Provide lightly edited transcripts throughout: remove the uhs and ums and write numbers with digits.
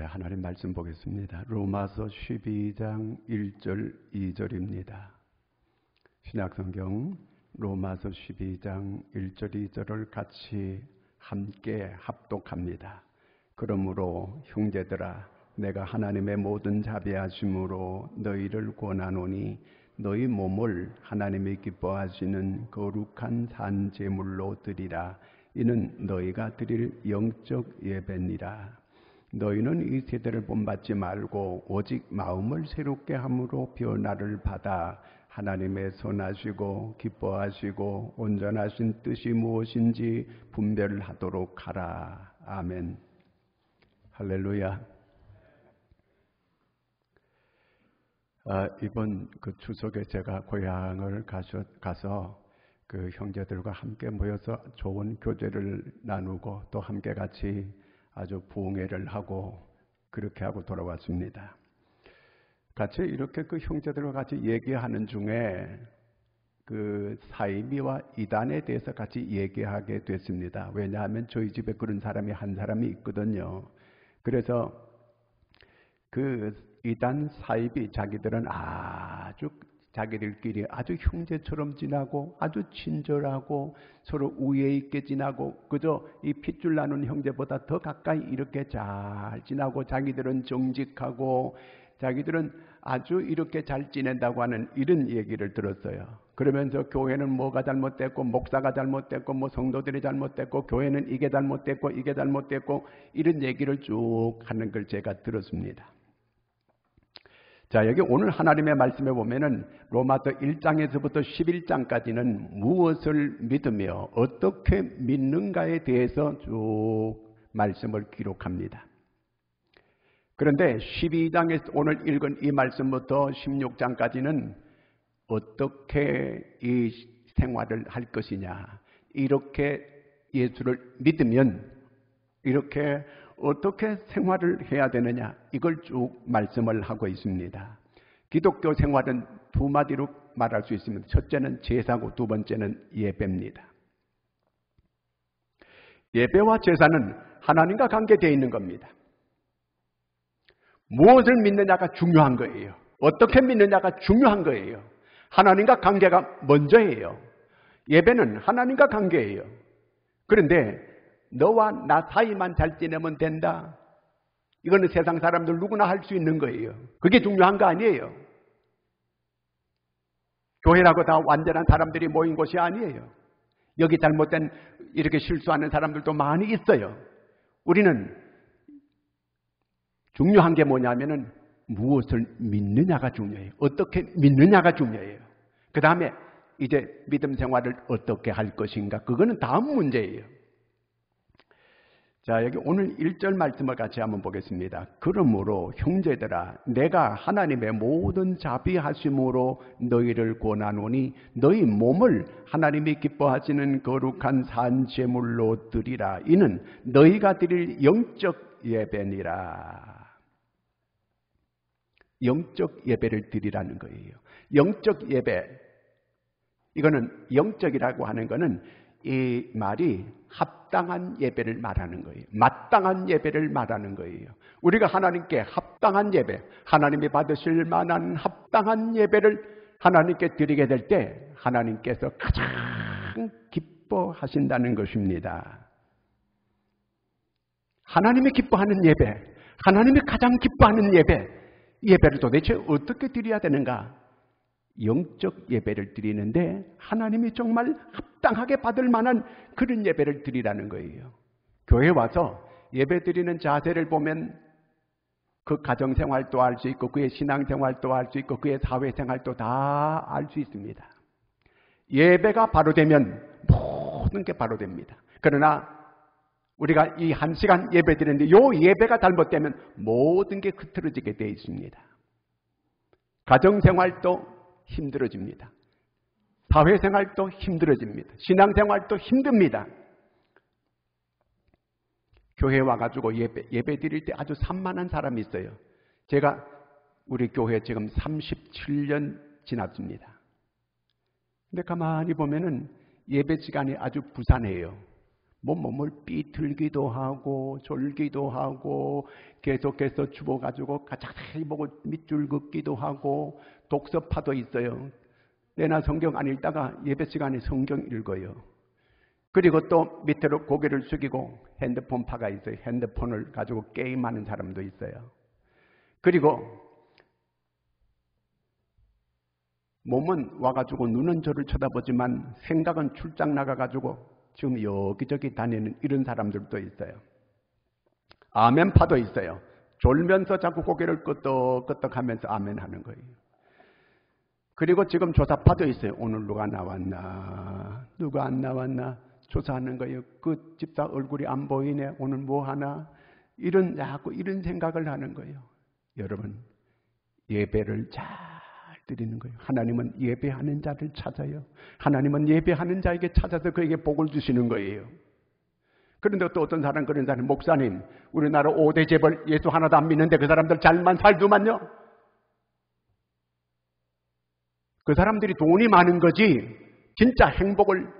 하나님 말씀 보겠습니다. 로마서 12장 1절 2절입니다. 신약성경 로마서 12장 1절 2절을 같이 함께 합독합니다. 그러므로 형제들아 내가 하나님의 모든 자비하심으로 너희를 권하노니 너희 몸을 하나님이 기뻐하시는 거룩한 산 제물로 드리라. 이는 너희가 드릴 영적 예배니라. 너희는 이 세대를 본받지 말고 오직 마음을 새롭게 함으로 변화를 받아 하나님의 선하시고 기뻐하시고 온전하신 뜻이 무엇인지 분별하도록 하라. 아멘. 할렐루야. 이번 추석에 제가 고향을 가서 그 형제들과 함께 모여서 좋은 교제를 나누고 또 함께 같이 아주 부흥회를 하고 그렇게 하고 돌아왔습니다. 같이 이렇게 그 형제들과 같이 얘기하는 중에 그 사이비와 이단에 대해서 같이 얘기하게 됐습니다. 왜냐하면 저희 집에 그런 사람이 한 사람이 있거든요. 그래서 그 이단 사이비 자기들은 아주 자기들끼리 아주 형제처럼 지나고 아주 친절하고 서로 우애 있게 지나고 그저 이 핏줄 나눈 형제보다 더 가까이 이렇게 잘 지나고 자기들은 정직하고 자기들은 아주 이렇게 잘 지낸다고 하는 이런 얘기를 들었어요. 그러면서 교회는 뭐가 잘못됐고 목사가 잘못됐고 뭐 성도들이 잘못됐고 교회는 이게 잘못됐고 이게 잘못됐고 이런 얘기를 쭉 하는 걸 제가 들었습니다. 자, 여기 오늘 하나님의 말씀에 보면은 로마서 1장에서부터 11장까지는 무엇을 믿으며 어떻게 믿는가에 대해서 쭉 말씀을 기록합니다. 그런데 12장에서 오늘 읽은 이 말씀부터 16장까지는 어떻게 이 생활을 할 것이냐, 이렇게 예수를 믿으면 이렇게 어떻게 생활을 해야 되느냐, 이걸 쭉 말씀을 하고 있습니다. 기독교 생활은 두 마디로 말할 수 있습니다. 첫째는 제사고 두 번째는 예배입니다. 예배와 제사는 하나님과 관계되어 있는 겁니다. 무엇을 믿느냐가 중요한 거예요. 어떻게 믿느냐가 중요한 거예요. 하나님과 관계가 먼저예요. 예배는 하나님과 관계예요. 그런데 너와 나 사이만 잘 지내면 된다. 이거는 세상 사람들 누구나 할 수 있는 거예요. 그게 중요한 거 아니에요. 교회라고 다 완전한 사람들이 모인 곳이 아니에요. 여기 잘못된 이렇게 실수하는 사람들도 많이 있어요. 우리는 중요한 게 뭐냐면은 무엇을 믿느냐가 중요해요. 어떻게 믿느냐가 중요해요. 그 다음에 이제 믿음 생활을 어떻게 할 것인가, 그거는 다음 문제예요. 자, 여기 오늘 1절 말씀을 같이 한번 보겠습니다. 그러므로 형제들아 내가 하나님의 모든 자비하심으로 너희를 권하노니 너희 몸을 하나님이 기뻐하시는 거룩한 산 제물로 드리라. 이는 너희가 드릴 영적 예배니라. 영적 예배를 드리라는 거예요. 영적 예배, 이거는 영적이라고 하는 거는 이 말이 합당한 예배를 말하는 거예요. 마땅한 예배를 말하는 거예요. 우리가 하나님께 합당한 예배, 하나님이 받으실 만한 합당한 예배를 하나님께 드리게 될 때 하나님께서 가장 기뻐하신다는 것입니다. 하나님이 기뻐하는 예배, 하나님이 가장 기뻐하는 예배, 예배를 도대체 어떻게 드려야 되는가? 영적 예배를 드리는데 하나님이 정말 합당하게 받을 만한 그런 예배를 드리라는 거예요. 교회 와서 예배 드리는 자세를 보면 그 가정생활도 알 수 있고 그의 신앙생활도 알 수 있고 그의 사회생활도 다 알 수 있습니다. 예배가 바로 되면 모든 게 바로 됩니다. 그러나 우리가 이 한 시간 예배 드리는데 요 예배가 잘못되면 모든 게 흐트러지게 되어 있습니다. 가정생활도 힘들어집니다. 사회생활도 힘들어집니다. 신앙생활도 힘듭니다. 교회 와가지고 예배 드릴 때 아주 산만한 사람이 있어요. 제가 우리 교회 지금 37년 지났습니다. 근데 가만히 보면은 예배 시간이 아주 부산해요. 몸을 삐틀기도 하고 졸기도 하고 계속해서 죽어가지고 자세히 보고 밑줄 긋기도 하고 독서파도 있어요. 내나 성경 안 읽다가 예배 시간에 성경 읽어요. 그리고 또 밑으로 고개를 숙이고 핸드폰파가 있어요. 핸드폰을 가지고 게임하는 사람도 있어요. 그리고 몸은 와가지고 눈은 저를 쳐다보지만 생각은 출장 나가가지고 지금 여기저기 다니는 이런 사람들도 있어요. 아멘파도 있어요. 졸면서 자꾸 고개를 끄덕끄덕 하면서 아멘 하는 거예요. 그리고 지금 조사파도 있어요. 오늘 누가 나왔나 누가 안 나왔나 조사하는 거예요. 그 집사 얼굴이 안 보이네. 오늘 뭐 하나 자꾸 이런 생각을 하는 거예요. 여러분, 예배를 잘 드리는 거예요. 하나님은 예배하는 자를 찾아요. 하나님은 예배하는 자에게 찾아서 그에게 복을 주시는 거예요. 그런데 또 어떤 사람 그런 사람, 목사님 우리나라 5대 재벌 예수 하나도 안 믿는데 그 사람들 잘만 살더만요. 그 사람들이 돈이 많은 거지 진짜 행복을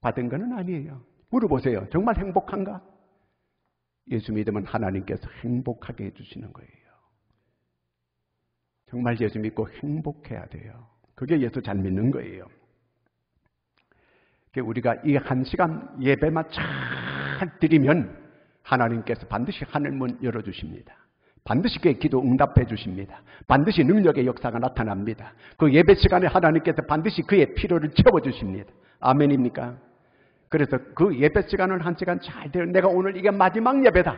받은 건 아니에요. 물어보세요. 정말 행복한가? 예수 믿으면 하나님께서 행복하게 해주시는 거예요. 정말 예수 믿고 행복해야 돼요. 그게 예수 잘 믿는 거예요. 우리가 이 1시간 예배만 잘 드리면 하나님께서 반드시 하늘문 열어주십니다. 반드시 그의 기도 응답해 주십니다. 반드시 능력의 역사가 나타납니다. 그 예배 시간에 하나님께서 반드시 그의 필요를 채워주십니다. 아멘입니까? 그래서 그 예배 시간을 1시간 잘 드려 내가 오늘 이게 마지막 예배다.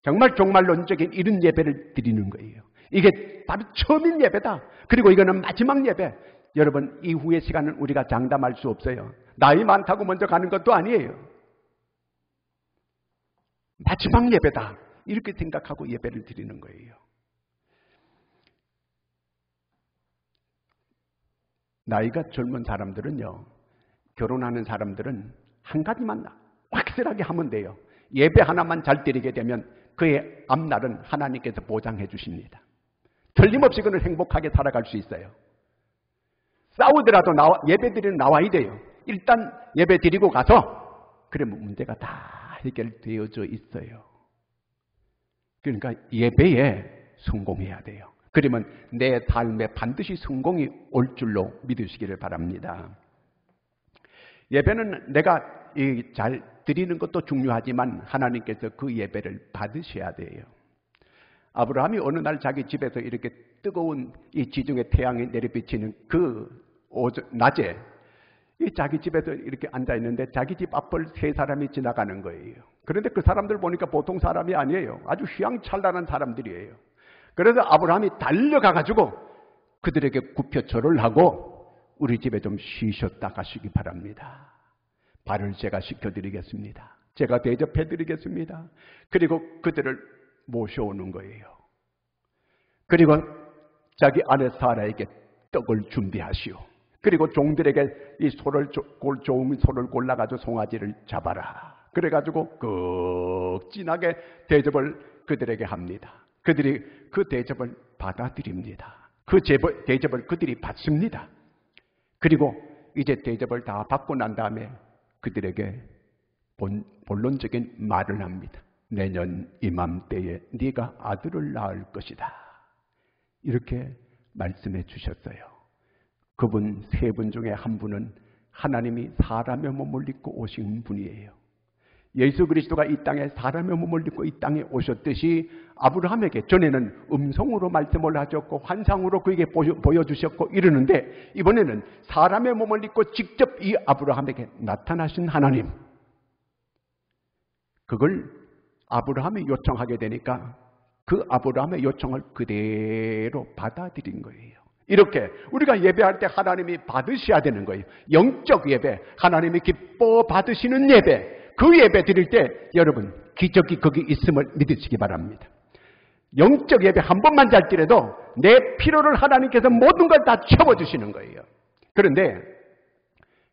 정말 종말론적인 이런 예배를 드리는 거예요. 이게 바로 처음인 예배다. 그리고 이거는 마지막 예배. 여러분, 이후의 시간은 우리가 장담할 수 없어요. 나이 많다고 먼저 가는 것도 아니에요. 마지막 예배다. 이렇게 생각하고 예배를 드리는 거예요. 나이가 젊은 사람들은요, 결혼하는 사람들은 한 가지만 확실하게 하면 돼요. 예배 하나만 잘 드리게 되면 그의 앞날은 하나님께서 보장해 주십니다. 틀림없이 그는 행복하게 살아갈 수 있어요. 싸우더라도 예배 드리는 나와야 돼요. 일단 예배 드리고 가서 그러면 문제가 다 해결되어져 있어요. 그러니까 예배에 성공해야 돼요. 그러면 내 삶에 반드시 성공이 올 줄로 믿으시기를 바랍니다. 예배는 내가 잘 드리는 것도 중요하지만 하나님께서 그 예배를 받으셔야 돼요. 아브라함이 어느 날 자기 집에서 이렇게 뜨거운 이 지중해 태양이 내려비치는 그 낮에 자기 집에서 이렇게 앉아있는데 자기 집 앞을 3사람이 지나가는 거예요. 그런데 그 사람들 보니까 보통 사람이 아니에요. 아주 휘황찬란한 사람들이에요. 그래서 아브라함이 달려가가지고 그들에게 굽혀절을 하고 우리 집에 좀 쉬셨다 가시기 바랍니다. 발을 제가 씻겨드리겠습니다. 제가 대접해드리겠습니다. 그리고 그들을 모셔오는 거예요. 그리고 자기 아내 사라에게 떡을 준비하시오. 그리고 종들에게 이 좋은 소를 골라가지고 송아지를 잡아라. 그래가지고 극진하게 대접을 그들에게 합니다. 그들이 그 대접을 받아들입니다. 그 대접을 그들이 받습니다. 그리고 이제 대접을 다 받고 난 다음에 그들에게 본론적인 말을 합니다. 내년 이맘때에 네가 아들을 낳을 것이다. 이렇게 말씀해 주셨어요. 그분 3분 중에 한 분은 하나님이 사람의 몸을 입고 오신 분이에요. 예수 그리스도가 이 땅에 사람의 몸을 입고 이 땅에 오셨듯이 아브라함에게 전에는 음성으로 말씀을 하셨고 환상으로 그에게 보여주셨고 이러는데 이번에는 사람의 몸을 입고 직접 이 아브라함에게 나타나신 하나님, 그걸 아브라함이 요청하게 되니까 그 아브라함의 요청을 그대로 받아들인 거예요. 이렇게 우리가 예배할 때 하나님이 받으셔야 되는 거예요. 영적 예배, 하나님이 기뻐 받으시는 예배, 그 예배 드릴 때 여러분 기적이 거기 있음을 믿으시기 바랍니다. 영적 예배 한 번만 잘 드려도 내 필요를 하나님께서 모든 걸 다 채워주시는 거예요. 그런데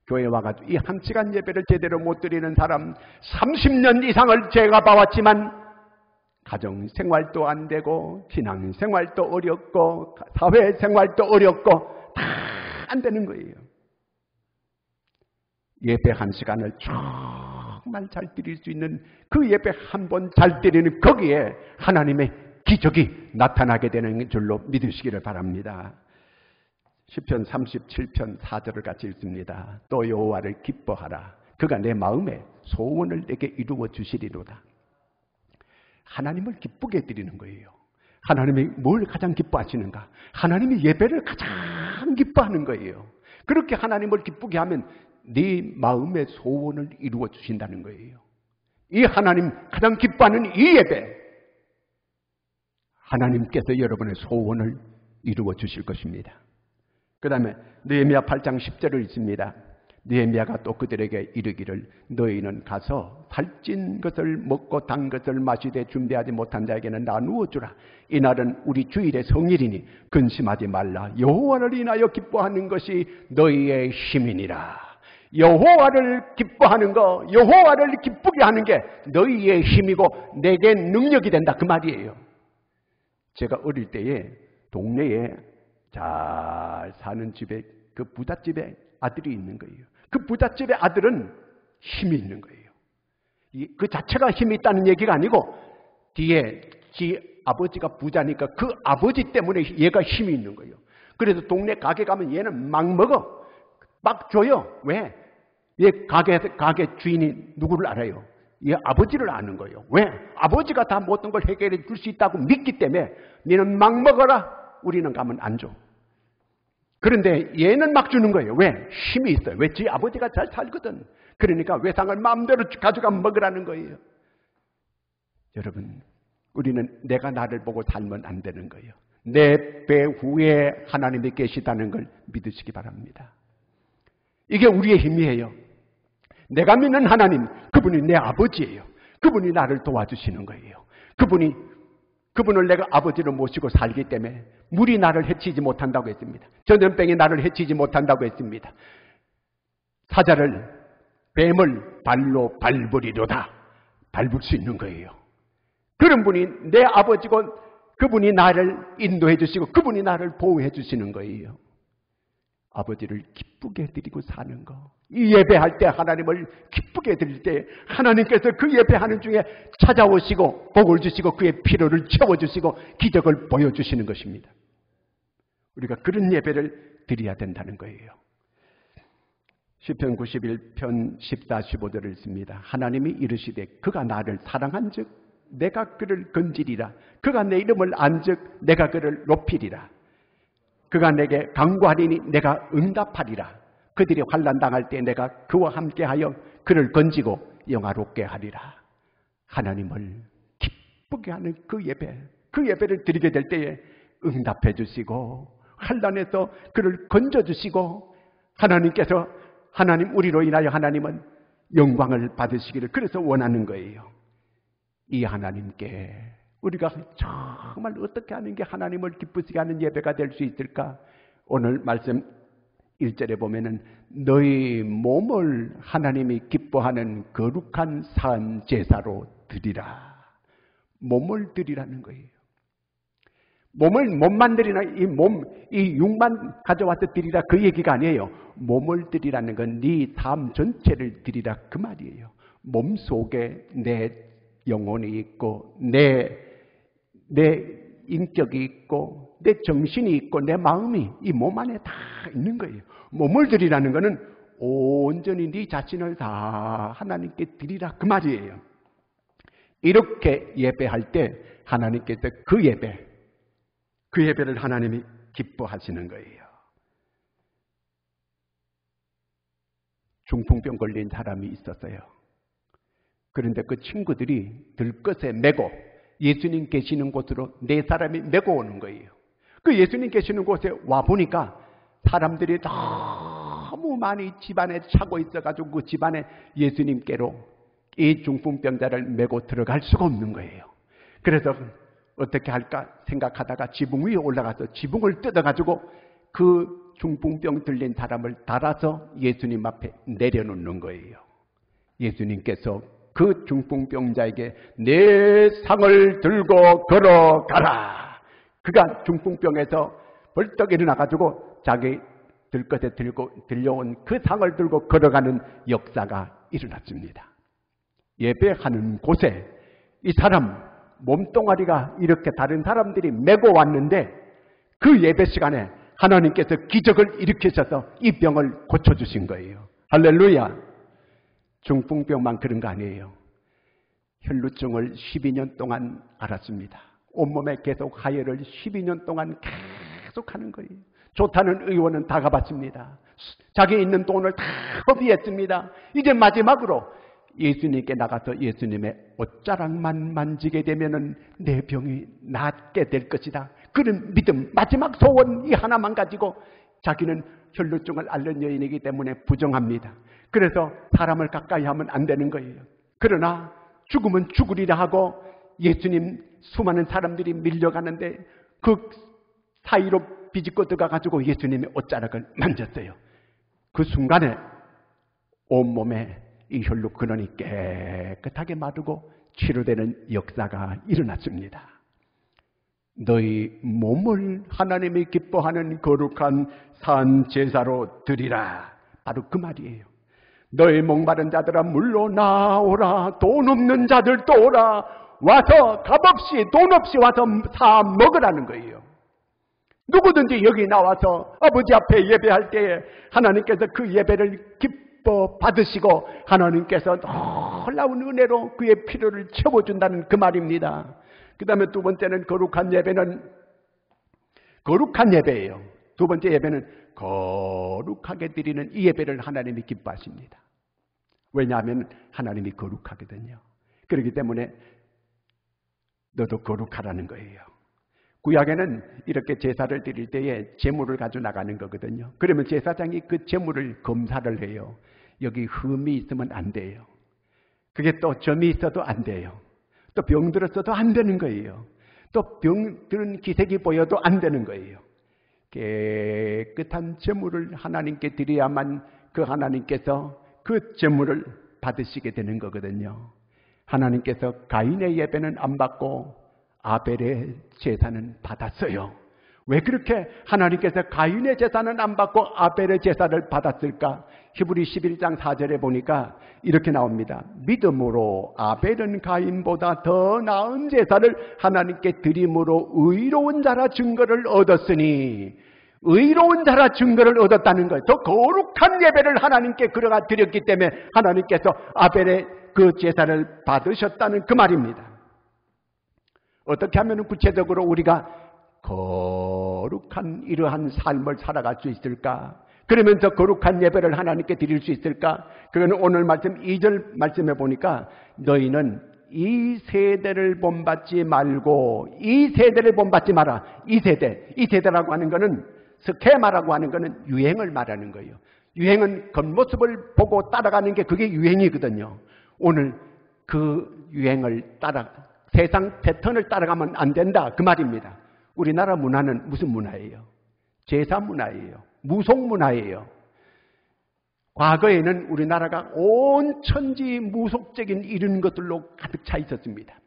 교회에 와가지고 이 1시간 예배를 제대로 못 드리는 사람 30년 이상을 제가 봐왔지만 가정생활도 안 되고 신앙생활도 어렵고 사회생활도 어렵고 다 안 되는 거예요. 예배 한 시간을 정말 잘 드릴 수 있는 그 예배 한 번 잘 드리는 거기에 하나님의 기적이 나타나게 되는 줄로 믿으시기를 바랍니다. 시편 37편 4절을 같이 읽습니다. 또 여호와를 기뻐하라. 그가 내 마음에 소원을 내게 이루어 주시리로다. 하나님을 기쁘게 드리는 거예요. 하나님이 뭘 가장 기뻐하시는가? 하나님이 예배를 가장 기뻐하는 거예요. 그렇게 하나님을 기쁘게 하면 네 마음의 소원을 이루어 주신다는 거예요. 이 하나님 가장 기뻐하는 이 예배, 하나님께서 여러분의 소원을 이루어 주실 것입니다. 그 다음에 느헤미야 8장 10절을 읽습니다. 느헤미야가 또 그들에게 이르기를 너희는 가서 살찐 것을 먹고 단 것을 마시되 준비하지 못한 자에게는 나누어 주라. 이날은 우리 주일의 성일이니 근심하지 말라. 여호와를 인하여 기뻐하는 것이 너희의 힘이니라. 여호와를 기뻐하는 거, 여호와를 기쁘게 하는 게 너희의 힘이고 내게 능력이 된다 그 말이에요. 제가 어릴 때에 동네에 잘 사는 집에 그 부잣집에 아들이 있는 거예요. 그 부잣집의 아들은 힘이 있는 거예요. 그 자체가 힘이 있다는 얘기가 아니고 뒤에 지 아버지가 부자니까 그 아버지 때문에 얘가 힘이 있는 거예요. 그래서 동네 가게 가면 얘는 막 먹어. 막 줘요. 왜? 얘 가게 주인이 누구를 알아요? 얘 아버지를 아는 거예요. 왜? 아버지가 다 모든 걸 해결해 줄 수 있다고 믿기 때문에 너는 막 먹어라. 우리는 가면 안 줘. 그런데 얘는 막 주는 거예요. 왜? 힘이 있어요. 왜? 지 아버지가 잘 살거든. 그러니까 외상을 마음대로 가져가 먹으라는 거예요. 여러분, 우리는 내가 나를 보고 살면 안 되는 거예요. 내 배후에 하나님이 계시다는 걸 믿으시기 바랍니다. 이게 우리의 힘이에요. 내가 믿는 하나님, 그분이 내 아버지예요. 그분이 나를 도와주시는 거예요. 그분을 내가 아버지로 모시고 살기 때문에 물이 나를 해치지 못한다고 했습니다. 전염병이 나를 해치지 못한다고 했습니다. 사자를, 뱀을 발로 밟으리로다. 밟을 수 있는 거예요. 그런 분이 내 아버지고 그분이 나를 인도해 주시고 그분이 나를 보호해 주시는 거예요. 아버지를 기쁘게 드리고 사는 거. 이 예배할 때 하나님을 기쁘게 드릴 때 하나님께서 그 예배하는 중에 찾아오시고 복을 주시고 그의 필요를 채워주시고 기적을 보여주시는 것입니다. 우리가 그런 예배를 드려야 된다는 거예요. 시편 91편 14, 15절을 읽습니다. 하나님이 이르시되 그가 나를 사랑한 즉 내가 그를 건지리라. 그가 내 이름을 안 즉 내가 그를 높이리라. 그가 내게 간구하리니 내가 응답하리라. 그들이 환난 당할 때 내가 그와 함께하여 그를 건지고 영화롭게 하리라. 하나님을 기쁘게 하는 그 예배를 드리게 될 때에 응답해 주시고 환난에서 그를 건져 주시고 하나님 우리로 인하여 하나님은 영광을 받으시기를 그래서 원하는 거예요. 이 하나님께 우리가 정말 어떻게 하는 게 하나님을 기쁘시게 하는 예배가 될 수 있을까? 오늘 말씀 1절에 보면은 너희 몸을 하나님이 기뻐하는 거룩한 산 제사로 드리라. 몸을 드리라는 거예요. 몸만 드리나 이 육만 가져와서 드리라 그 얘기가 아니에요. 몸을 드리라는 건 네 삶 전체를 드리라 그 말이에요. 몸 속에 내 영혼이 있고 내 인격이 있고 내 정신이 있고 내 마음이 이 몸 안에 다 있는 거예요. 몸을 드리라는 것은 온전히 네 자신을 다 하나님께 드리라 그 말이에요. 이렇게 예배할 때 하나님께서 그 예배를 하나님이 기뻐하시는 거예요. 중풍병 걸린 사람이 있었어요. 그런데 그 친구들이 들것에 메고 예수님 계시는 곳으로 네 사람이 메고 오는 거예요. 그 예수님 계시는 곳에 와보니까 사람들이 너무 많이 집안에 차고 있어가지고 그 집안에 예수님께로 이 중풍병자를 메고 들어갈 수가 없는 거예요. 그래서 어떻게 할까 생각하다가 지붕 위에 올라가서 지붕을 뜯어가지고 그 중풍병 들린 사람을 달아서 예수님 앞에 내려놓는 거예요. 예수님께서 그 중풍병자에게 내 상을 들고 걸어가라. 그가 중풍병에서 벌떡 일어나가지고 자기 들것에 들려온 그 상을 들고 걸어가는 역사가 일어났습니다. 예배하는 곳에 이 사람 몸뚱아리가 이렇게 다른 사람들이 메고 왔는데 그 예배 시간에 하나님께서 기적을 일으키셔서 이 병을 고쳐주신 거예요. 할렐루야. 중풍병만 그런 거 아니에요. 혈루증을 12년 동안 앓았습니다. 온몸에 계속 하혈을 12년 동안 계속 하는 거예요. 좋다는 의원은 다 가봤습니다. 자기 있는 돈을 다 허비했습니다. 이제 마지막으로 예수님께 나가서 예수님의 옷자락만 만지게 되면은 내 병이 낫게 될 것이다. 그런 믿음, 마지막 소원 이 하나만 가지고 자기는 혈루증을 앓는 여인이기 때문에 부정합니다. 그래서 사람을 가까이 하면 안 되는 거예요. 그러나 죽으면 죽으리라 하고 예수님 수많은 사람들이 밀려가는데 그 사이로 비집고 들어가가지고 예수님의 옷자락을 만졌어요. 그 순간에 온몸에 이 혈루 근원이 깨끗하게 마르고 치료되는 역사가 일어났습니다. 너희 몸을 하나님이 기뻐하는 거룩한 산 제사로 드리라. 바로 그 말이에요. 너희 목마른 자들아 물로 나오라. 돈 없는 자들도 오라. 와서 값없이 돈 없이 와서 사 먹으라는 거예요. 누구든지 여기 나와서 아버지 앞에 예배할 때에 하나님께서 그 예배를 기뻐 받으시고 하나님께서 놀라운 은혜로 그의 필요를 채워준다는 그 말입니다. 그 다음에 두 번째는 거룩한 예배예요. 두 번째 예배는 거룩하게 드리는 이 예배를 하나님이 기뻐하십니다. 왜냐하면 하나님이 거룩하거든요. 그렇기 때문에 너도 거룩하라는 거예요. 구약에는 이렇게 제사를 드릴 때에 제물을 가지고 나가는 거거든요. 그러면 제사장이 그 제물을 검사를 해요. 여기 흠이 있으면 안 돼요. 그게 또 점이 있어도 안 돼요. 또 병들었어도 안 되는 거예요. 또 병든 기색이 보여도 안 되는 거예요. 깨끗한 제물을 하나님께 드려야만 그 하나님께서 그 제물을 받으시게 되는 거거든요. 하나님께서 가인의 예배는 안 받고 아벨의 제사는 받았어요. 왜 그렇게 하나님께서 가인의 제사는 안 받고 아벨의 제사를 받았을까? 히브리 11장 4절에 보니까 이렇게 나옵니다. 믿음으로 아벨은 가인보다 더 나은 제사를 하나님께 드림으로 의로운 자라 증거를 얻었으니, 의로운 자라 증거를 얻었다는 거예요. 더 거룩한 예배를 하나님께 그러가 드렸기 때문에 하나님께서 아벨의 그 제사를 받으셨다는 그 말입니다. 어떻게 하면 구체적으로 우리가 거룩한 이러한 삶을 살아갈 수 있을까? 그러면서 거룩한 예배를 하나님께 드릴 수 있을까? 그거는 오늘 말씀 2절 말씀에 보니까 너희는 이 세대를 본받지 말고 이 세대를 본받지 마라. 이 세대라고 하는 거는 스케마라고 하는 거는 유행을 말하는 거예요. 유행은 겉모습을 보고 따라가는 게 그게 유행이거든요. 오늘 그 유행을 세상 패턴을 따라가면 안 된다 그 말입니다. 우리나라 문화는 무슨 문화예요? 제사 문화예요. 무속 문화예요. 과거에는 우리나라가 온 천지 무속적인 이런 것들로 가득 차 있었습니다.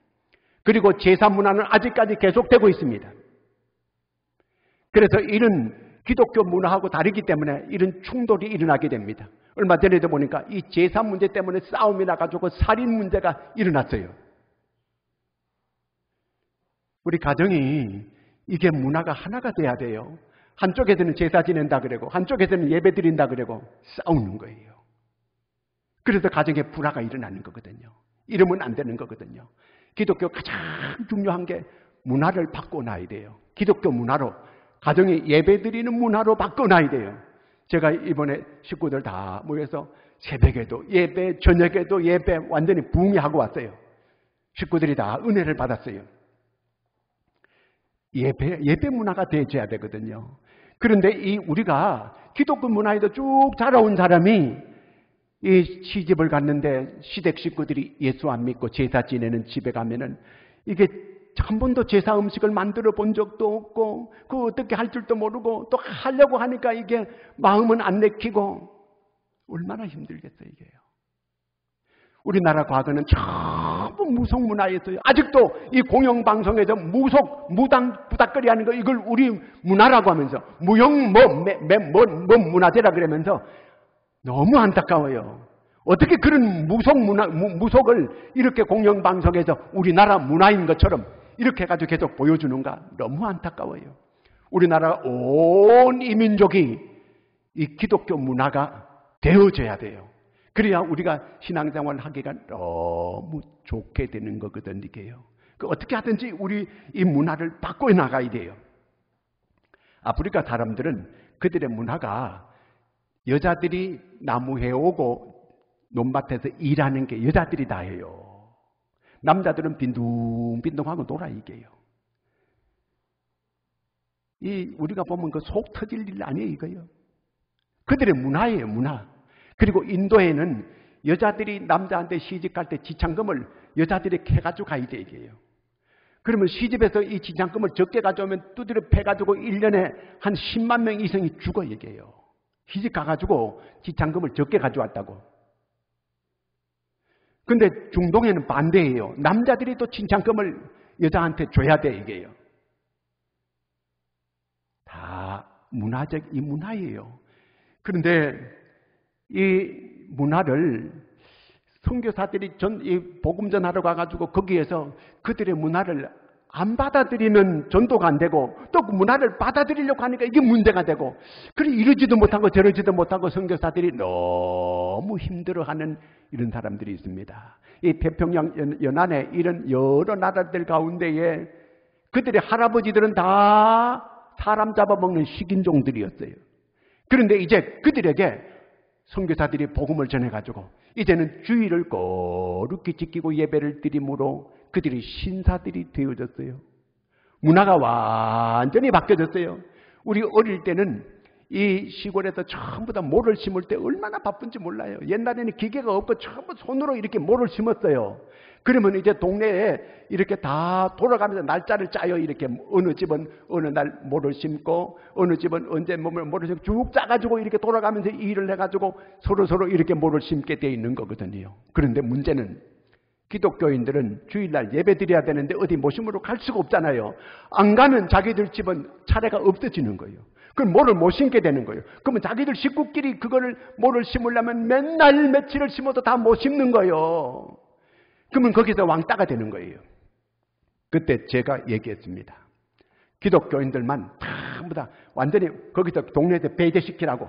그리고 제사 문화는 아직까지 계속되고 있습니다. 그래서 이런 기독교 문화하고 다르기 때문에 이런 충돌이 일어나게 됩니다. 얼마 전에도 보니까 이 제사 문제 때문에 싸움이 나가지고 살인 문제가 일어났어요. 우리 가정이 이게 문화가 하나가 돼야 돼요. 한쪽에서는 제사 지낸다 그러고 한쪽에서는 예배 드린다 그러고 싸우는 거예요. 그래서 가정에 불화가 일어나는 거거든요. 이러면 안 되는 거거든요. 기독교 가장 중요한 게 문화를 바꿔놔야 돼요. 기독교 문화로, 가정에 예배 드리는 문화로 바꿔놔야 돼요. 제가 이번에 식구들 다 모여서 새벽에도 예배, 저녁에도 예배 완전히 부흥하고 왔어요. 식구들이 다 은혜를 받았어요. 예배 문화가 되어야 되거든요. 그런데 우리가 기독교 문화에도 쭉 자라온 사람이 이 시집을 갔는데 시댁 식구들이 예수 안 믿고 제사 지내는 집에 가면은 이게 한 번도 제사 음식을 만들어 본 적도 없고 그 어떻게 할 줄도 모르고 또 하려고 하니까 이게 마음은 안 내키고 얼마나 힘들겠어요 이게요. 우리나라 과거는 전부 무속문화였어요. 아직도 이 공영방송에서 무당, 부닥거리 하는 거 이걸 우리 문화라고 하면서 무형 문화재라 그러면서 너무 안타까워요. 어떻게 그런 무속을 이렇게 공영방송에서 우리나라 문화인 것처럼 이렇게 해가지고 계속 보여주는가? 너무 안타까워요. 우리나라 온 이민족이 이 기독교 문화가 되어져야 돼요. 그래야 우리가 신앙생활을 하기가 너무 좋게 되는 거거든, 이게요. 어떻게 하든지 우리 이 문화를 바꿔 나가야 돼요. 아프리카 사람들은 그들의 문화가 여자들이 나무 해오고 논밭에서 일하는 게 여자들이 다 해요. 남자들은 빈둥빈둥하고 놀아 이게요. 우리가 보면 그 속 터질 일 아니에요, 이거요. 그들의 문화예요, 문화. 그리고 인도에는 여자들이 남자한테 시집갈 때 지참금을 여자들이 캐가지고 가야 돼, 이게요. 그러면 시집에서 이 지참금을 적게 가져오면 두드려 패가지고 1년에 한 10만 명 이상이 죽어, 이게요. 시집 가가지고 지참금을 적게 가져왔다고. 근데 중동에는 반대예요. 남자들이 또 지참금을 여자한테 줘야 돼, 이게요. 다 문화적 이 문화예요. 그런데 이 문화를 선교사들이 이 복음 전하러 가가지고 거기에서 그들의 문화를 안 받아들이는 전도가 안 되고 또 그 문화를 받아들이려고 하니까 이게 문제가 되고 그래 이러지도 못하고 저러지도 못하고 선교사들이 너무 힘들어하는 이런 사람들이 있습니다. 이 태평양 연안에 이런 여러 나라들 가운데에 그들의 할아버지들은 다 사람 잡아먹는 식인종들이었어요. 그런데 이제 그들에게 선교사들이 복음을 전해가지고 이제는 주의를 거룩히 지키고 예배를 드림으로 그들이 신사들이 되어졌어요. 문화가 완전히 바뀌어졌어요. 우리 어릴 때는 이 시골에서 전부 다 모를 심을 때 얼마나 바쁜지 몰라요. 옛날에는 기계가 없고 전부 손으로 이렇게 모를 심었어요. 그러면 이제 동네에 이렇게 다 돌아가면서 날짜를 짜요. 이렇게 어느 집은 어느 날 모를 심고 어느 집은 언제 모를 심고 쭉 짜가지고 이렇게 돌아가면서 일을 해가지고 서로 이렇게 모를 심게 돼 있는 거거든요. 그런데 문제는 기독교인들은 주일날 예배 드려야 되는데 어디 모심으로 갈 수가 없잖아요. 안 가면 자기들 집은 차례가 없어지는 거예요. 그럼 모를 못 심게 되는 거예요. 그러면 자기들 식구끼리 그거를 모를 심으려면 맨날 며칠을 심어도 다 못 심는 거예요. 그러면 거기서 왕따가 되는 거예요. 그때 제가 얘기했습니다. 기독교인들만 전부 다 완전히 거기서 동네에서 배제시키라고.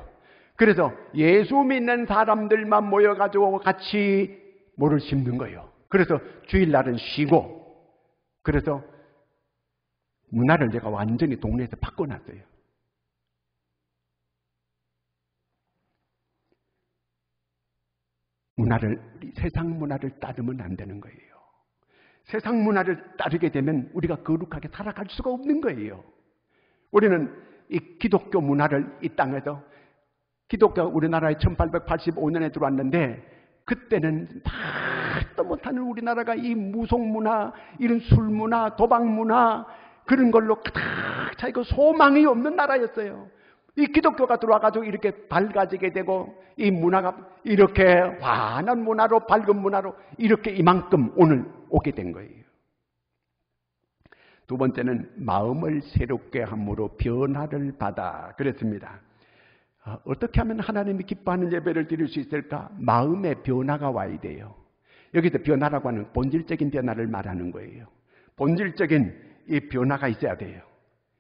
그래서 예수 믿는 사람들만 모여가지고 같이 모를 심는 거예요. 그래서 주일날은 쉬고 그래서 문화를 제가 완전히 동네에서 바꿔놨어요. 세상 문화를 따르면 안 되는 거예요. 세상 문화를 따르게 되면 우리가 거룩하게 살아갈 수가 없는 거예요. 우리는 이 기독교 문화를 이 땅에서 기독교가 우리나라에 1885년에 들어왔는데 그때는 말도 못하는 우리나라가 이 무속문화, 이런 술문화, 도박문화 그런 걸로 가득 차이고 소망이 없는 나라였어요. 이 기독교가 들어와가지고 이렇게 밝아지게 되고 이 문화가 이렇게 환한 문화로 밝은 문화로 이렇게 이만큼 오늘 오게 된 거예요. 두 번째는 마음을 새롭게 함으로 변화를 받아 그랬습니다. 어떻게 하면 하나님이 기뻐하는 예배를 드릴 수 있을까? 마음의 변화가 와야 돼요. 여기서 변화라고 하는 본질적인 변화를 말하는 거예요. 본질적인 이 변화가 있어야 돼요.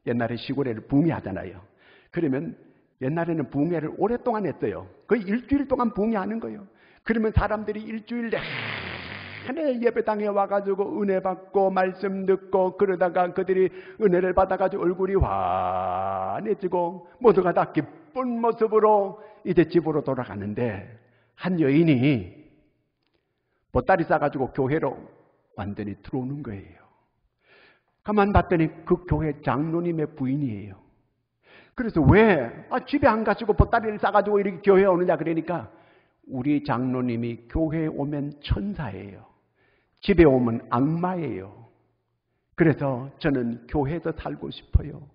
옛날에 시골에를 붕괴하잖아요. 그러면 옛날에는 붕괴를 오랫동안 했어요. 거의 일주일 동안 붕괴하는 거예요. 그러면 사람들이 일주일 내내 예배당에 와가지고 은혜 받고 말씀 듣고 그러다가 그들이 은혜를 받아가지고 얼굴이 환해지고 모두가 다 기쁜 모습으로 이제 집으로 돌아가는데 한 여인이 보따리 싸가지고 교회로 완전히 들어오는 거예요. 가만 봤더니 그 교회 장로님의 부인이에요. 그래서 왜 집에 안 가시고 보따리를 싸가지고 이렇게 교회에 오느냐 그러니까 우리 장로님이 교회에 오면 천사예요. 집에 오면 악마예요. 그래서 저는 교회에서 살고 싶어요.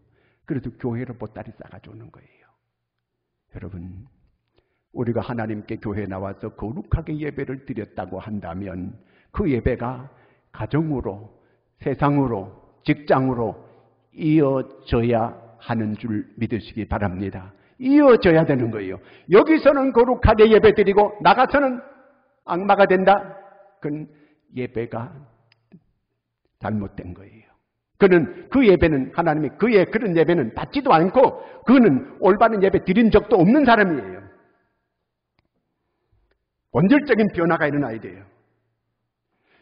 그래서 교회로 보따리 싸가지고 오는 거예요. 여러분, 우리가 하나님께 교회에 나와서 거룩하게 예배를 드렸다고 한다면 그 예배가 가정으로, 세상으로, 직장으로 이어져야 하는 줄 믿으시기 바랍니다. 이어져야 되는 거예요. 여기서는 거룩하게 예배드리고 나가서는 악마가 된다? 그건 예배가 잘못된 거예요. 그는 그 예배는 하나님이 그의 그런 예배는 받지도 않고 그는 올바른 예배 드린 적도 없는 사람이에요. 본질적인 변화가 일어나야 돼요.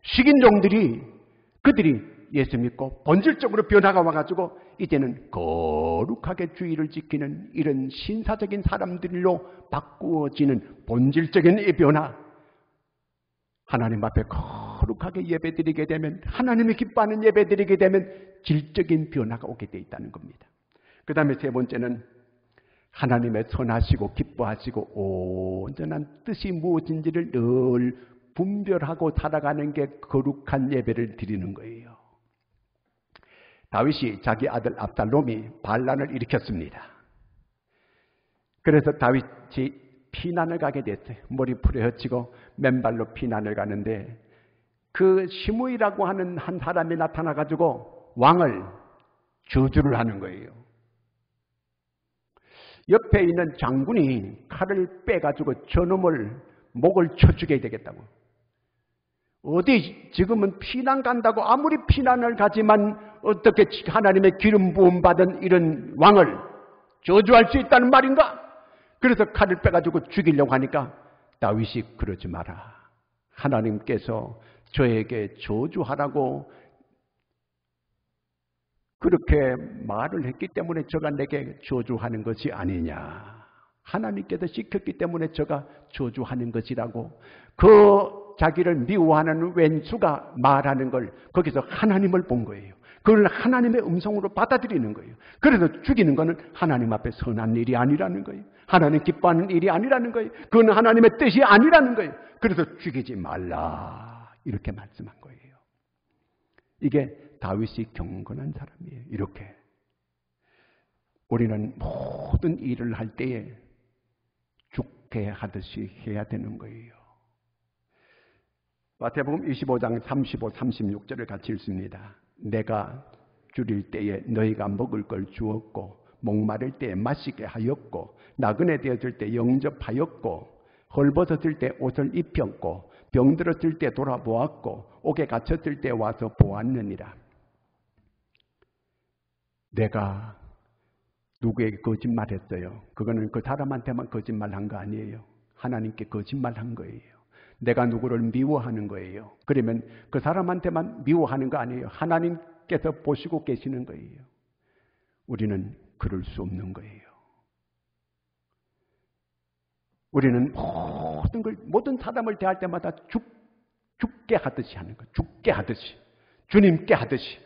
식인종들이 그들이 예수 믿고 본질적으로 변화가 와가지고 이제는 거룩하게 주의를 지키는 이런 신사적인 사람들로 바꾸어지는 본질적인 이 변화, 하나님 앞에 거룩하게 예배드리게 되면, 하나님이 기뻐하는 예배드리게 되면 질적인 변화가 오게 돼 있다는 겁니다. 그 다음에 세 번째는 하나님의 선하시고 기뻐하시고 온전한 뜻이 무엇인지를 늘 분별하고 살아가는 게 거룩한 예배를 드리는 거예요. 다윗이 자기 아들 압살롬이 반란을 일으켰습니다. 그래서 다윗이 피난을 가게 됐어요. 머리 풀에 헤치고 맨발로 피난을 가는데 그 시므이라고 하는 한 사람이 나타나가지고 왕을 저주를 하는 거예요. 옆에 있는 장군이 칼을 빼가지고 저놈을 목을 쳐 죽여야 되겠다고. 어디 지금은 피난 간다고 아무리 피난을 가지만 어떻게 하나님의 기름 부음 받은 이런 왕을 저주할 수 있다는 말인가? 그래서 칼을 빼가지고 죽이려고 하니까 다윗이 그러지 마라. 하나님께서 저에게 저주하라고 그렇게 말을 했기 때문에 저가 내게 저주하는 것이 아니냐. 하나님께서 시켰기 때문에 저가 저주하는 것이라고. 그 자기를 미워하는 왼수가 말하는 걸 거기서 하나님을 본 거예요. 그걸 하나님의 음성으로 받아들이는 거예요. 그래서 죽이는 것은 하나님 앞에 선한 일이 아니라는 거예요. 하나님 기뻐하는 일이 아니라는 거예요. 그건 하나님의 뜻이 아니라는 거예요. 그래서 죽이지 말라 이렇게 말씀한 거예요. 이게 다윗이 경건한 사람이에요. 이렇게 우리는 모든 일을 할 때에 죽게 하듯이 해야 되는 거예요. 마태복음 25장 35, 36절을 같이 읽습니다. 내가 줄일 때에 너희가 먹을 걸 주었고 목마를 때에 마시게 하였고 나그네 되었을 때 영접하였고 헐벗었을 때 옷을 입혔고 병들었을 때 돌아보았고 옥에 갇혔을 때 와서 보았느니라. 내가 누구에게 거짓말했어요? 그거는 그 사람한테만 거짓말한 거 아니에요. 하나님께 거짓말한 거예요. 내가 누구를 미워하는 거예요. 그러면 그 사람한테만 미워하는 거 아니에요. 하나님께서 보시고 계시는 거예요. 우리는 그럴 수 없는 거예요. 우리는 모든 사람을 대할 때마다 죽게 하듯이 하는 거예요. 죽게 하듯이. 주님께 하듯이.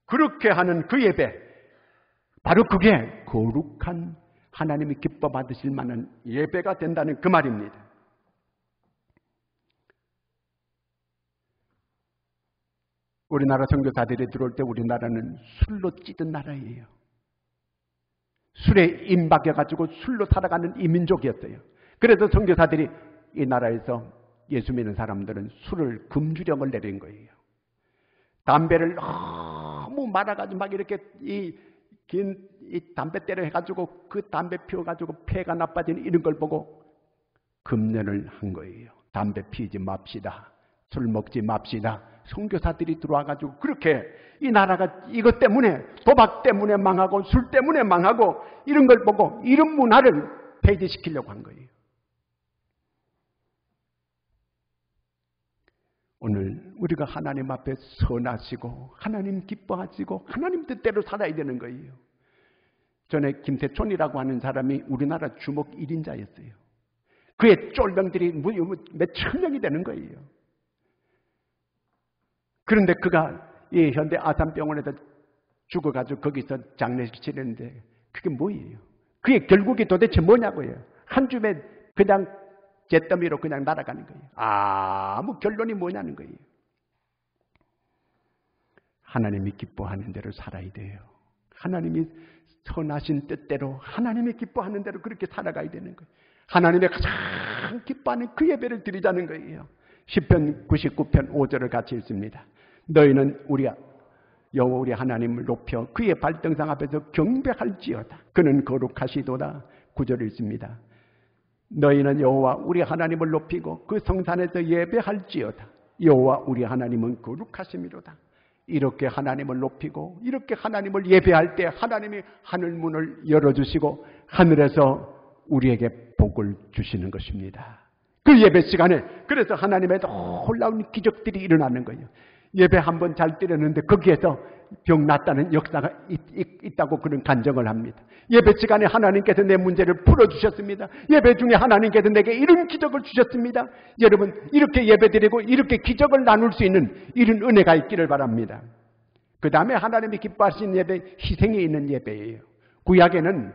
그렇게 하는 그 예배, 바로 그게 거룩한 하나님이 기뻐 받으실 만한 예배가 된다는 그 말입니다. 우리나라 선교사들이 들어올 때 우리나라는 술로 찌든 나라예요. 술에 임박해가지고 술로 살아가는 이민족이었어요. 그래서 선교사들이 이 나라에서 예수 믿는 사람들은 술을 금주령을 내린 거예요. 담배를 너무 말아가지고 막 이렇게 이 담배대를 해가지고 그 담배 피워가지고 폐가 나빠지는 이런 걸 보고 금연을 한 거예요. 담배 피우지 맙시다. 술 먹지 맙시다. 선교사들이 들어와가지고 그렇게 이 나라가 이것 때문에 도박 때문에 망하고 술 때문에 망하고 이런 걸 보고 이런 문화를 폐지시키려고 한 거예요. 오늘 우리가 하나님 앞에 선하시고 하나님 기뻐하시고 하나님 뜻대로 살아야 되는 거예요. 전에 김세촌이라고 하는 사람이 우리나라 주목 1인자였어요. 그의 쫄병들이 몇 천 명이 되는 거예요. 그런데 그가 이 현대 아산병원에서 죽어가지고 거기서 장례식 치르는데 그게 뭐예요? 그게 결국이 도대체 뭐냐고요? 한 줌에 그냥 잿더미로 그냥 날아가는 거예요. 아무 결론이 뭐냐는 거예요. 하나님이 기뻐하는 대로 살아야 돼요. 하나님이 선하신 뜻대로 하나님이 기뻐하는 대로 그렇게 살아가야 되는 거예요. 하나님의 가장 기뻐하는 그 예배를 드리자는 거예요. 시편 99편 5절을 같이 읽습니다. 너희는 여호와 우리 하나님을 높여 그의 발등상 앞에서 경배할지어다. 그는 거룩하시도다. 9절을 읽습니다. 너희는 여호와 우리 하나님을 높이고 그 성산에서 예배할지어다. 여호와 우리 하나님은 거룩하심이로다. 이렇게 하나님을 높이고 이렇게 하나님을 예배할 때 하나님이 하늘 문을 열어주시고 하늘에서 우리에게 복을 주시는 것입니다. 그 예배 시간에 그래서 하나님의 놀라운 기적들이 일어나는 거예요. 예배 한번 잘 드렸는데 거기에서 병 낫다는 역사가 있다고 그런 간증을 합니다. 예배 시간에 하나님께서 내 문제를 풀어주셨습니다. 예배 중에 하나님께서 내게 이런 기적을 주셨습니다. 여러분 이렇게 예배드리고 이렇게 기적을 나눌 수 있는 이런 은혜가 있기를 바랍니다. 그 다음에 하나님이 기뻐하시는 예배, 희생이 있는 예배예요. 구약에는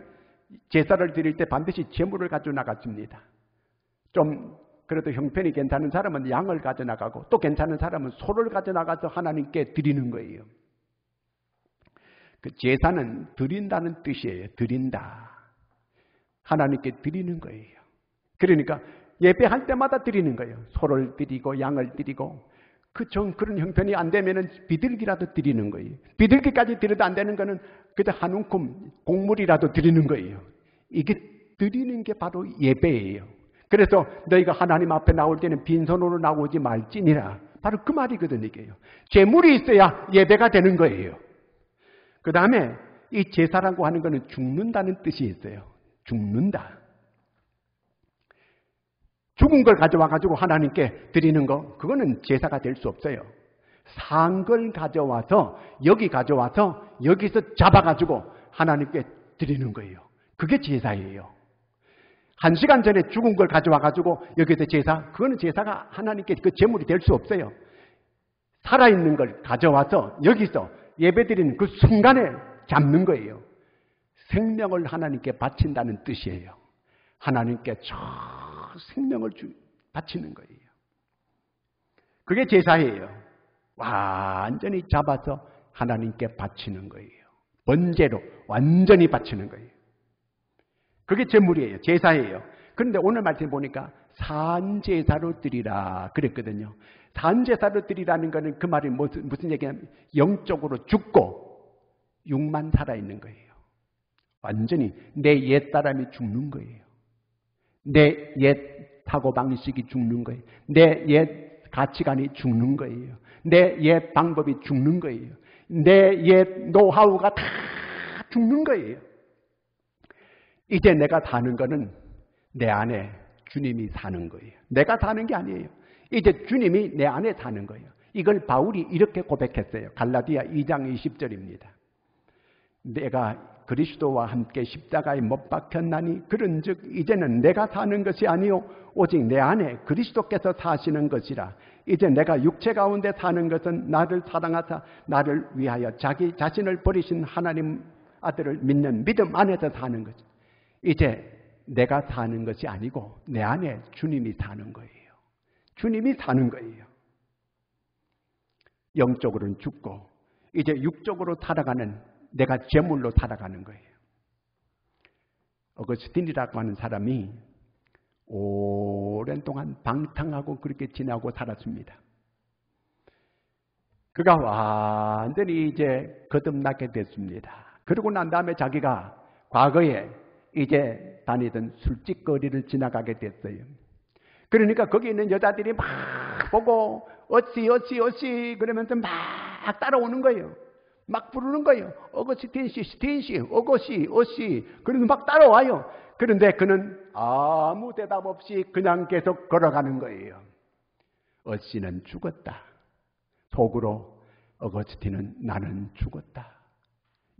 제사를 드릴 때 반드시 제물을 가져 나갔습니다. 좀 그래도 형편이 괜찮은 사람은 양을 가져 나가고 또 괜찮은 사람은 소를 가져 나가서 하나님께 드리는 거예요. 그 제사는 드린다는 뜻이에요. 드린다. 하나님께 드리는 거예요. 그러니까 예배할 때마다 드리는 거예요. 소를 드리고 양을 드리고 그런 형편이 안 되면은 비둘기라도 드리는 거예요. 비둘기까지 드려도 안 되는 거는 그저 한 움큼 곡물이라도 드리는 거예요. 이게 드리는 게 바로 예배예요. 그래서 너희가 하나님 앞에 나올 때는 빈손으로 나오지 말지니라. 바로 그 말이거든요. 이게요. 제물이 있어야 예배가 되는 거예요. 그 다음에 이 제사라고 하는 것은 죽는다는 뜻이 있어요. 죽는다. 죽은 걸 가져와 가지고 하나님께 드리는 거, 그거는 제사가 될 수 없어요. 산 걸 가져와서 여기서 잡아가지고 하나님께 드리는 거예요. 그게 제사예요. 1시간 전에 죽은 걸 가져와 가지고 여기서 제사, 그거는 제사가 하나님께 그 제물이 될 수 없어요. 살아있는 걸 가져와서 여기서 예배드리는 그 순간에 잡는 거예요. 생명을 하나님께 바친다는 뜻이에요. 하나님께 저 생명을 바치는 거예요. 그게 제사예요. 완전히 잡아서 하나님께 바치는 거예요. 번제로 완전히 바치는 거예요. 그게 제물이에요. 제사예요. 그런데 오늘 말씀 보니까 산제사로 드리라 그랬거든요. 산제사로 드리라는 거는 그 말이 무슨 얘기냐면 영적으로 죽고 육만 살아있는 거예요. 완전히 내 옛사람이 죽는 거예요. 내 옛 사고방식이 죽는 거예요. 내 옛 가치관이 죽는 거예요. 내 옛 방법이 죽는 거예요. 내 옛 노하우가 다 죽는 거예요. 이제 내가 사는 거는 내 안에 주님이 사는 거예요. 내가 사는 게 아니에요. 이제 주님이 내 안에 사는 거예요. 이걸 바울이 이렇게 고백했어요. 갈라디아 2장 20절입니다. 내가 그리스도와 함께 십자가에 못 박혔나니 그런즉 이제는 내가 사는 것이 아니요 오직 내 안에 그리스도께서 사시는 것이라. 이제 내가 육체 가운데 사는 것은 나를 사랑하사 나를 위하여 자기 자신을 버리신 하나님 아들을 믿는 믿음 안에서 사는 거죠. 이제 내가 사는 것이 아니고 내 안에 주님이 사는 거예요. 주님이 사는 거예요. 영적으로는 죽고 이제 육적으로 살아가는 내가 제물로 살아가는 거예요. 어거스틴이라고 하는 사람이 오랜 동안 방탕하고 그렇게 지내고 살았습니다. 그가 완전히 이제 거듭나게 됐습니다. 그러고 난 다음에 자기가 과거에 이제 다니던 술집거리를 지나가게 됐어요. 그러니까 거기 있는 여자들이 막 보고 어찌 그러면서 막 따라오는 거예요. 막 부르는 거예요. 어거스틴 씨, 어시 그래서 막 따라와요. 그런데 그는 아무 대답 없이 그냥 계속 걸어가는 거예요. 어시는 죽었다. 속으로 어거스틴은 나는 죽었다.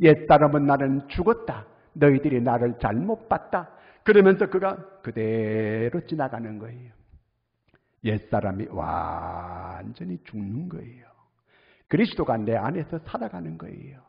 옛사람은 나는 죽었다. 너희들이 나를 잘못 봤다. 그러면서 그가 그대로 지나가는 거예요. 옛사람이 완전히 죽는 거예요. 그리스도가 내 안에서 살아가는 거예요.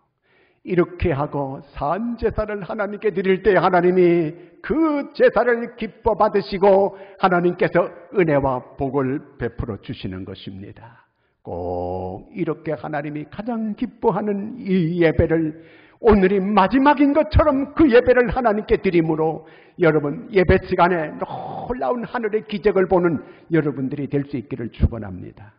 이렇게 하고 산제사를 하나님께 드릴 때 하나님이 그 제사를 기뻐 받으시고 하나님께서 은혜와 복을 베풀어 주시는 것입니다. 꼭 이렇게 하나님이 가장 기뻐하는 이 예배를 오늘이 마지막인 것처럼 그 예배를 하나님께 드림으로 여러분 예배 시간에 놀라운 하늘의 기적을 보는 여러분들이 될 수 있기를 축원합니다.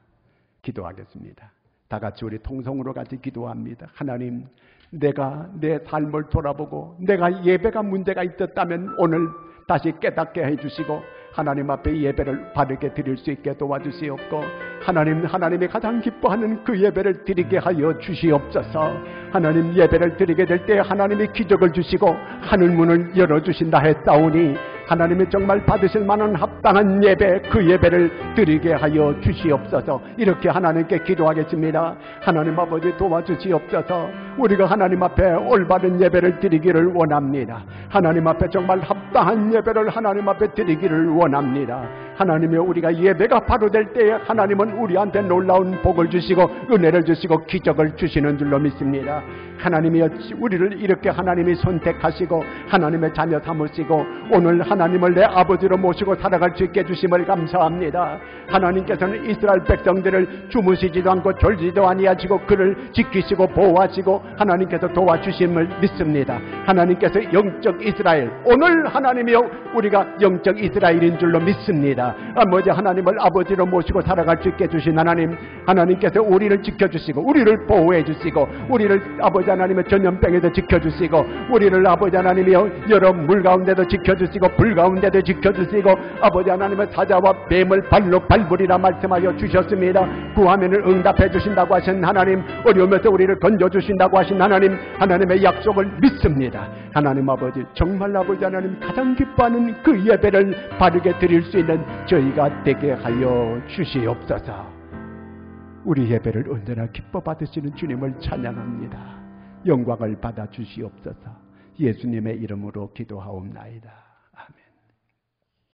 기도하겠습니다. 다 같이 우리 통성으로 같이 기도합니다. 하나님, 내가 내 삶을 돌아보고 내가 예배가 문제가 있었다면 오늘 다시 깨닫게 해주시고 하나님 앞에 예배를 바르게 드릴 수 있게 도와주시옵고 하나님이 가장 기뻐하는 그 예배를 드리게 하여 주시옵소서. 하나님 예배를 드리게 될 때 하나님이 기적을 주시고 하늘문을 열어주신다 했사오니 하나님이 정말 받으실 만한 합당한 예배, 그 예배를 드리게 하여 주시옵소서. 이렇게 하나님께 기도하겠습니다. 하나님 아버지 도와주시옵소서. 우리가 하나님 앞에 올바른 예배를 드리기를 원합니다. 하나님 앞에 정말 합당한 예배를 하나님 앞에 드리기를 원합니다. 하나님의 우리가 예배가 바로 될 때에 하나님은 우리한테 놀라운 복을 주시고 은혜를 주시고 기적을 주시는 줄로 믿습니다. 하나님이 우리를 이렇게 하나님이 선택하시고 하나님의 자녀 삼으시고 오늘 하나님을 내 아버지로 모시고 살아갈 수 있게 해주심을 감사합니다. 하나님께서는 이스라엘 백성들을 주무시지도 않고 졸지도 아니하시고 그를 지키시고 보호하시고 하나님께서 도와주심을 믿습니다. 하나님께서 영적 이스라엘, 오늘 하나님이여 우리가 영적 이스라엘인 줄로 믿습니다. 아버지 하나님을 아버지로 모시고 살아갈 수 있게 해주신 하나님께서 우리를 지켜주시고 우리를 보호해 주시고 우리를 아버지 하나님의 전염병에도 지켜주시고 우리를 아버지 하나님이여 여러 물 가운데도 지켜주시고 불 가운데도 지켜주시고 아버지 하나님의 사자와 뱀을 발로 밟으리라 말씀하여 주셨습니다. 구하면은 응답해 주신다고 하신 하나님, 어려움에서 우리를 건져주신다고 하신 하나님의 약속을 믿습니다. 하나님 아버지 정말 아버지 하나님 가장 기뻐하는 그 예배를 바르게 드릴 수 있는 저희가 되게 하여 주시옵소서. 우리 예배를 언제나 기뻐 받으시는 주님을 찬양합니다. 영광을 받아 주시옵소서. 예수님의 이름으로 기도하옵나이다.